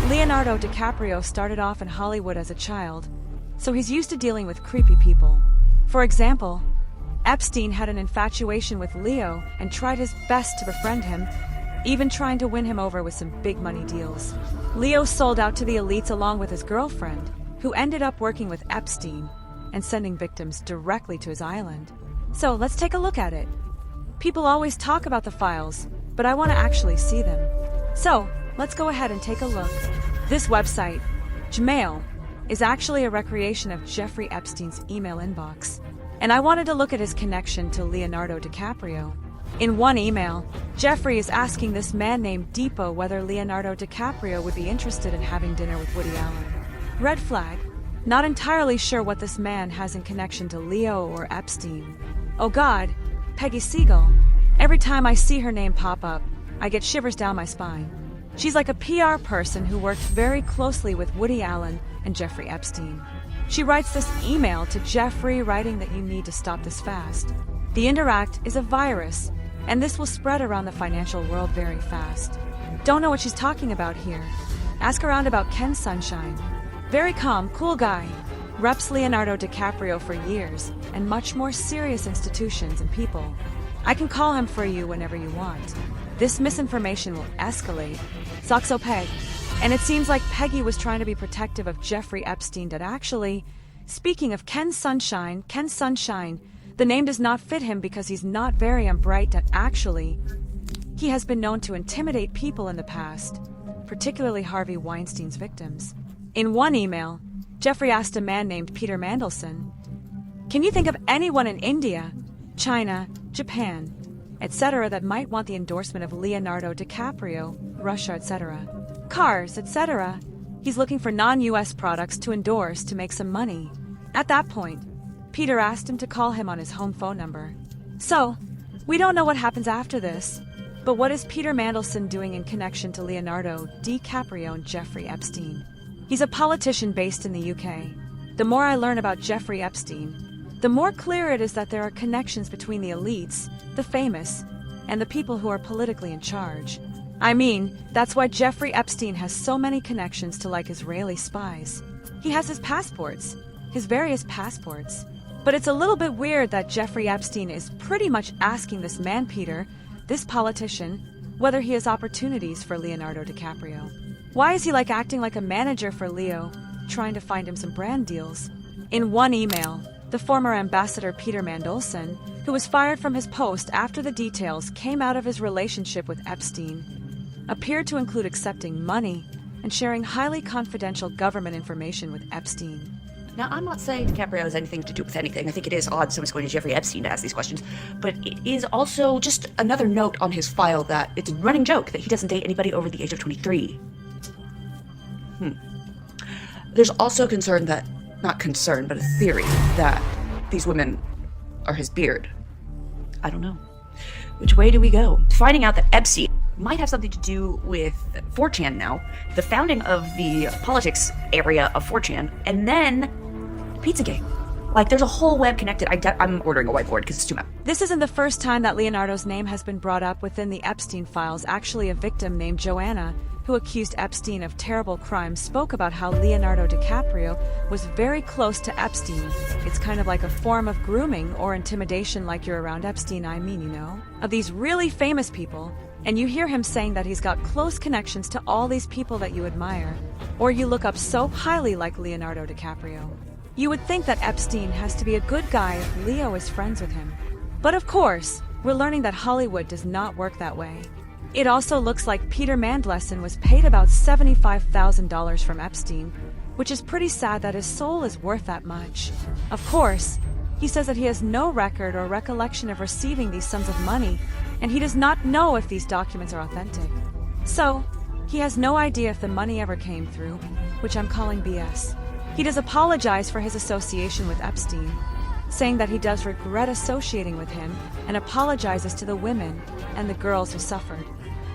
Leonardo DiCaprio started off in Hollywood as a child, so he's used to dealing with creepy people. For example, Epstein had an infatuation with Leo and tried his best to befriend him, even trying to win him over with some big money deals. Leo sold out to the elites along with his girlfriend, who ended up working with Epstein and sending victims directly to his island. So let's take a look at it. People always talk about the files, but I want to actually see them. So let's go ahead and take a look. This website, Gmail, is actually a recreation of Jeffrey Epstein's email inbox, and I wanted to look at his connection to Leonardo DiCaprio. In one email, Jeffrey is asking this man named Depot whether Leonardo DiCaprio would be interested in having dinner with Woody Allen. Red flag. Not entirely sure what this man has in connection to Leo or Epstein. Oh God, Peggy Siegel. Every time I see her name pop up, I get shivers down my spine. She's like a PR person who worked very closely with Woody Allen and Jeffrey Epstein. She writes this email to Jeffrey writing that you need to stop this fast. The Interact is a virus, and this will spread around the financial world very fast. Don't know what she's talking about here. Ask around about Ken Sunshine. Very calm, cool guy. Reps Leonardo DiCaprio for years, and much more serious institutions and people. I can call him for you whenever you want. This misinformation will escalate. Soxo Peg. And it seems like Peggy was trying to be protective of Jeffrey Epstein that actually, speaking of Ken Sunshine, the name does not fit him because he's not very bright that actually, he has been known to intimidate people in the past, particularly Harvey Weinstein's victims. In one email, Jeffrey asked a man named Peter Mandelson, "Can you think of anyone in India, China, Japan, etc. that might want the endorsement of Leonardo DiCaprio, Russia, etc. Cars, etc. He's looking for non-US products to endorse to make some money." At that point, Peter asked him to call him on his home phone number. So, we don't know what happens after this, but what is Peter Mandelson doing in connection to Leonardo DiCaprio and Jeffrey Epstein? He's a politician based in the UK. The more I learn about Jeffrey Epstein, the more clear it is that there are connections between the elites, the famous, and the people who are politically in charge. I mean, that's why Jeffrey Epstein has so many connections to like Israeli spies. He has his passports, his various passports. But it's a little bit weird that Jeffrey Epstein is pretty much asking this man Peter, this politician, whether he has opportunities for Leonardo DiCaprio. Why is he acting like a manager for Leo, trying to find him some brand deals? In one email, the former ambassador Peter Mandelson, who was fired from his post after the details came out of his relationship with Epstein, appeared to include accepting money and sharing highly confidential government information with Epstein. Now, I'm not saying DiCaprio has anything to do with anything. I think it is odd someone's going to Jeffrey Epstein to ask these questions. But it is also just another note on his file that it's a running joke that he doesn't date anybody over the age of 23. There's also concern that, not concern, but a theory that these women are his beard. I don't know. Which way do we go? Finding out that Epstein might have something to do with 4chan now, the founding of the politics area of 4chan, and then Pizzagate. There's a whole web connected. I'm ordering a whiteboard because it's too much. This isn't the first time that Leonardo's name has been brought up within the Epstein files. Actually, a victim named Joanna, who accused Epstein of terrible crimes, spoke about how Leonardo DiCaprio was very close to Epstein. It's kind of like a form of grooming or intimidation, like you're around Epstein, of these really famous people, and you hear him saying that he's got close connections to all these people that you admire, or you look up so highly like Leonardo DiCaprio. You would think that Epstein has to be a good guy if Leo is friends with him. But of course, we're learning that Hollywood does not work that way. It also looks like Peter Mandelson was paid about $75,000 from Epstein, which is pretty sad that his soul is worth that much. Of course, he says that he has no record or recollection of receiving these sums of money, and he does not know if these documents are authentic. So, he has no idea if the money ever came through, which I'm calling BS. He does apologize for his association with Epstein, saying that he does regret associating with him and apologizes to the women and the girls who suffered.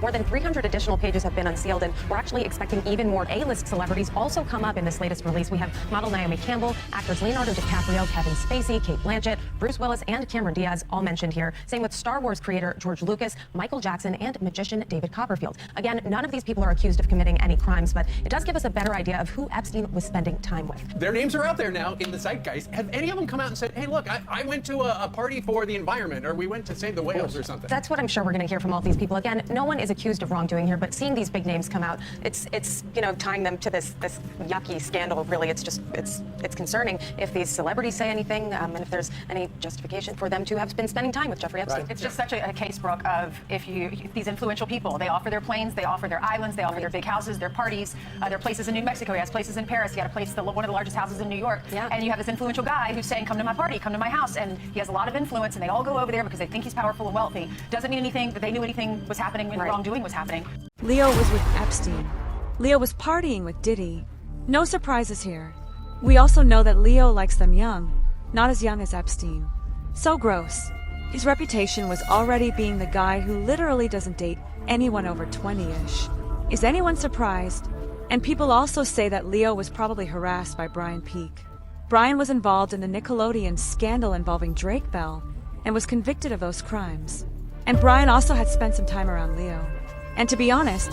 More than 300 additional pages have been unsealed, and we're actually expecting even more A-list celebrities also come up in this latest release. We have model Naomi Campbell, actors Leonardo DiCaprio, Kevin Spacey, Kate Blanchett, Bruce Willis, and Cameron Diaz, all mentioned here. Same with Star Wars creator George Lucas, Michael Jackson, and magician David Copperfield. Again, none of these people are accused of committing any crimes, but it does give us a better idea of who Epstein was spending time with. Their names are out there now in the zeitgeist. Have any of them come out and said, hey, look, I went to a party for the environment, or we went to save the whales or something? That's what I'm sure we're going to hear from all these people. Again, no one is accused of wrongdoing here, but seeing these big names come out, it's tying them to this yucky scandal. Really, it's concerning if these celebrities say anything, and if there's any justification for them to have been spending time with Jeffrey Epstein. Right. It's just such a case, Brooke, of if these influential people, they offer their planes, they offer their islands, they offer their big houses, their parties, their places in New Mexico. He has places in Paris. He had a place, one of the largest houses in New York. Yeah. And you have this influential guy who's saying, come to my party, come to my house. And he has a lot of influence, and they all go over there because they think he's powerful and wealthy. Doesn't mean anything that they knew anything was happening when wrongdoing was happening. Leo was with Epstein. Leo was partying with Diddy. No surprises here. We also know that Leo likes them young, not as young as Epstein. So gross. His reputation was already being the guy who literally doesn't date anyone over 20-ish. Is anyone surprised? And people also say that Leo was probably harassed by Brian Peake. Brian was involved in the Nickelodeon scandal involving Drake Bell and was convicted of those crimes. And Brian also had spent some time around Leo. And to be honest,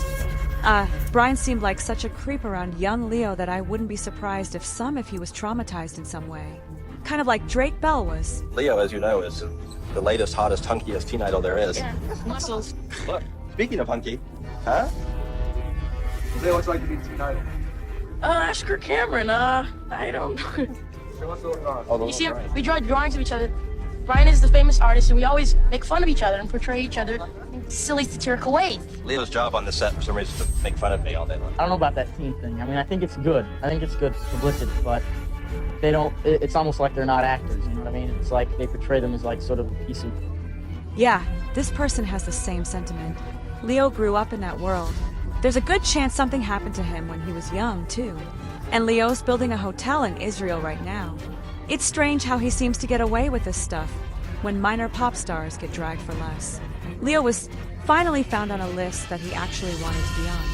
Brian seemed like such a creep around young Leo that I wouldn't be surprised if he was traumatized in some way. Kind of like Drake Bell was. Leo, as you know, is the latest, hottest, hunkiest teen idol there is. Yeah, muscles. Look, speaking of hunky, huh? Leo, what's it like to be teen idol? Ask her Cameron. I don't know. So what's going on? Oh, You see, we draw drawings of each other. Brian is the famous artist, and we always make fun of each other and portray each other in silly, satirical ways. Leo's job on the set for some reason is to make fun of me all day long. I don't know about that team thing. I mean, I think it's good. I think it's good publicity, but they don't, it's almost like they're not actors, you know what I mean? It's like they portray them as like sort of a piece of... Yeah, this person has the same sentiment. Leo grew up in that world. There's a good chance something happened to him when he was young, too. And Leo's building a hotel in Israel right now. It's strange how he seems to get away with this stuff when minor pop stars get dragged for less. Leo was finally found on a list that he actually wanted to be on.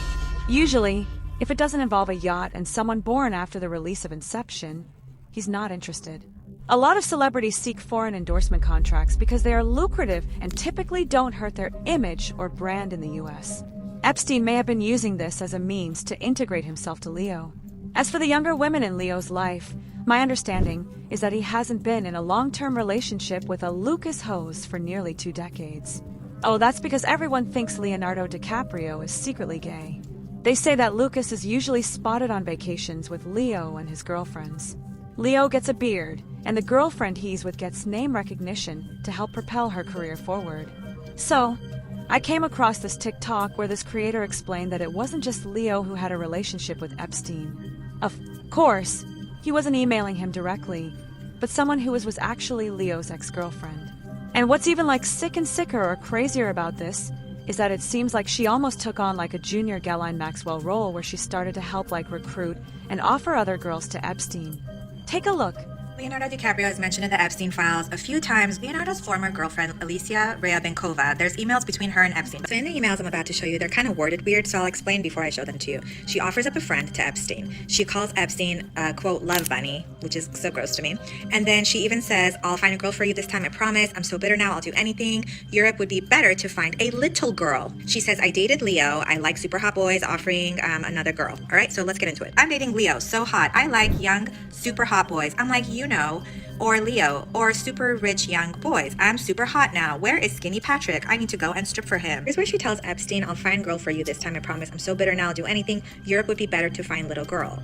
Usually, if it doesn't involve a yacht and someone born after the release of Inception, he's not interested. A lot of celebrities seek foreign endorsement contracts because they are lucrative and typically don't hurt their image or brand in the US. Epstein may have been using this as a means to integrate himself to Leo. As for the younger women in Leo's life, my understanding is that he hasn't been in a long-term relationship with a Lucas hose for nearly 2 decades. Oh, that's because everyone thinks Leonardo DiCaprio is secretly gay. They say that Lucas is usually spotted on vacations with Leo and his girlfriends. Leo gets a beard, and the girlfriend he's with gets name recognition to help propel her career forward. So, I came across this TikTok where this creator explained that it wasn't just Leo who had a relationship with Epstein. Of course, he wasn't emailing him directly, but someone who was actually Leo's ex-girlfriend. And what's even like sick and sicker or crazier about this is that it seems like she almost took on like a junior Ghislaine Maxwell role where she started to help like recruit and offer other girls to Epstein. Take a look. Leonardo DiCaprio is mentioned in the Epstein files a few times. Leonardo's former girlfriend, Alicia Reabenkova, there's emails between her and Epstein. So in the emails I'm about to show you, they're kind of worded weird, so I'll explain before I show them to you. She offers up a friend to Epstein. She calls Epstein, quote, love bunny, which is so gross to me. And then she even says, I'll find a girl for you this time, I promise. I'm so bitter now, I'll do anything. Europe would be better to find a little girl. She says, I dated Leo. I like super hot boys, offering another girl. All right, so let's get into it. I'm dating Leo, so hot. I like young, super hot boys. I'm like, you know, or Leo, or super rich young boys. I'm super hot now. Where is skinny Patrick? I need to go and strip for him. Here's where she tells Epstein, I'll find girl for you this time, I promise. I'm so bitter now, I'll do anything. Europe would be better to find little girl.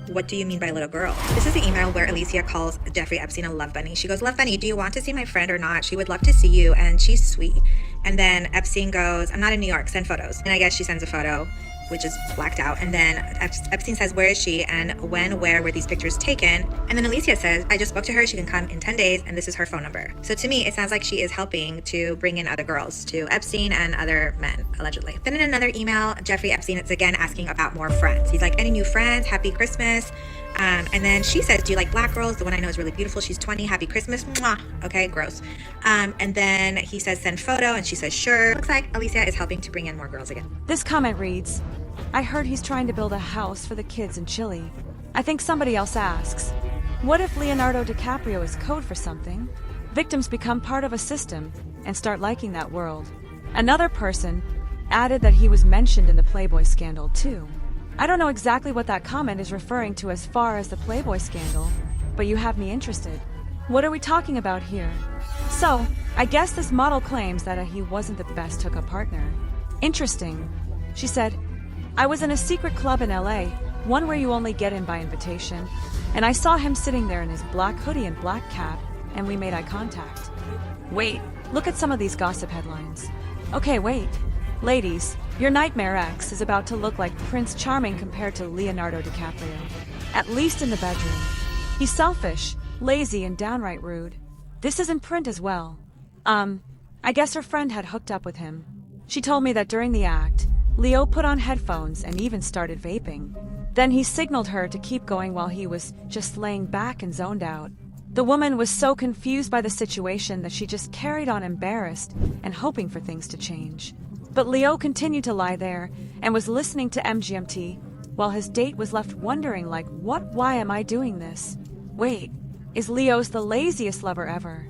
What do you mean by little girl? This is the email where Alicia calls Jeffrey Epstein a love bunny. She goes, love bunny, do you want to see my friend or not? She would love to see you, and she's sweet. And then Epstein goes, I'm not in New York, send photos. And I guess she sends a photo, which is blacked out. And then Epstein says, where is she? And when, where were these pictures taken? And then Alicia says, I just spoke to her. She can come in 10 days. And this is her phone number. So to me, it sounds like she is helping to bring in other girls to Epstein and other men, allegedly. Then in another email, Jeffrey Epstein is again asking about more friends. He's like, any new friends? Happy Christmas. And then she says, do you like black girls? The one I know is really beautiful. She's 20. Happy Christmas. Mwah. Okay, gross. And then he says, send photo. And she says, sure. Looks like Alicia is helping to bring in more girls again. This comment reads, I heard he's trying to build a house for the kids in Chile. I think somebody else asks, what if Leonardo DiCaprio is code for something? Victims become part of a system and start liking that world. Another person added that he was mentioned in the Playboy scandal too. I don't know exactly what that comment is referring to as far as the Playboy scandal, but you have me interested. What are we talking about here? So, I guess this model claims that he wasn't the best hookup partner. Interesting. She said, I was in a secret club in LA, one where you only get in by invitation, and I saw him sitting there in his black hoodie and black cap, and we made eye contact. Wait, look at some of these gossip headlines. Okay, wait. Ladies, your nightmare ex is about to look like Prince Charming compared to Leonardo DiCaprio. At least in the bedroom. He's selfish, lazy, and downright rude. This is in print as well. I guess her friend had hooked up with him. She told me that during the act, Leo put on headphones and even started vaping. Then he signaled her to keep going while he was just laying back and zoned out. The woman was so confused by the situation that she just carried on embarrassed and hoping for things to change. But Leo continued to lie there and was listening to MGMT while his date was left wondering like, why am I doing this? Wait, is Leo's the laziest lover ever?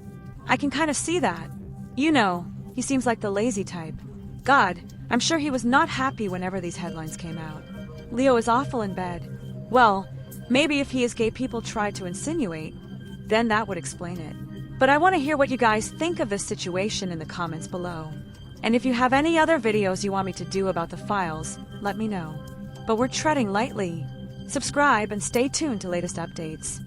I can kind of see that. You know, he seems like the lazy type. God, I'm sure he was not happy whenever these headlines came out. Leo is awful in bed. Well, maybe if he as gay people tried to insinuate, then that would explain it. But I want to hear what you guys think of this situation in the comments below. And if you have any other videos you want me to do about the files, let me know. But we're treading lightly. Subscribe and stay tuned to latest updates.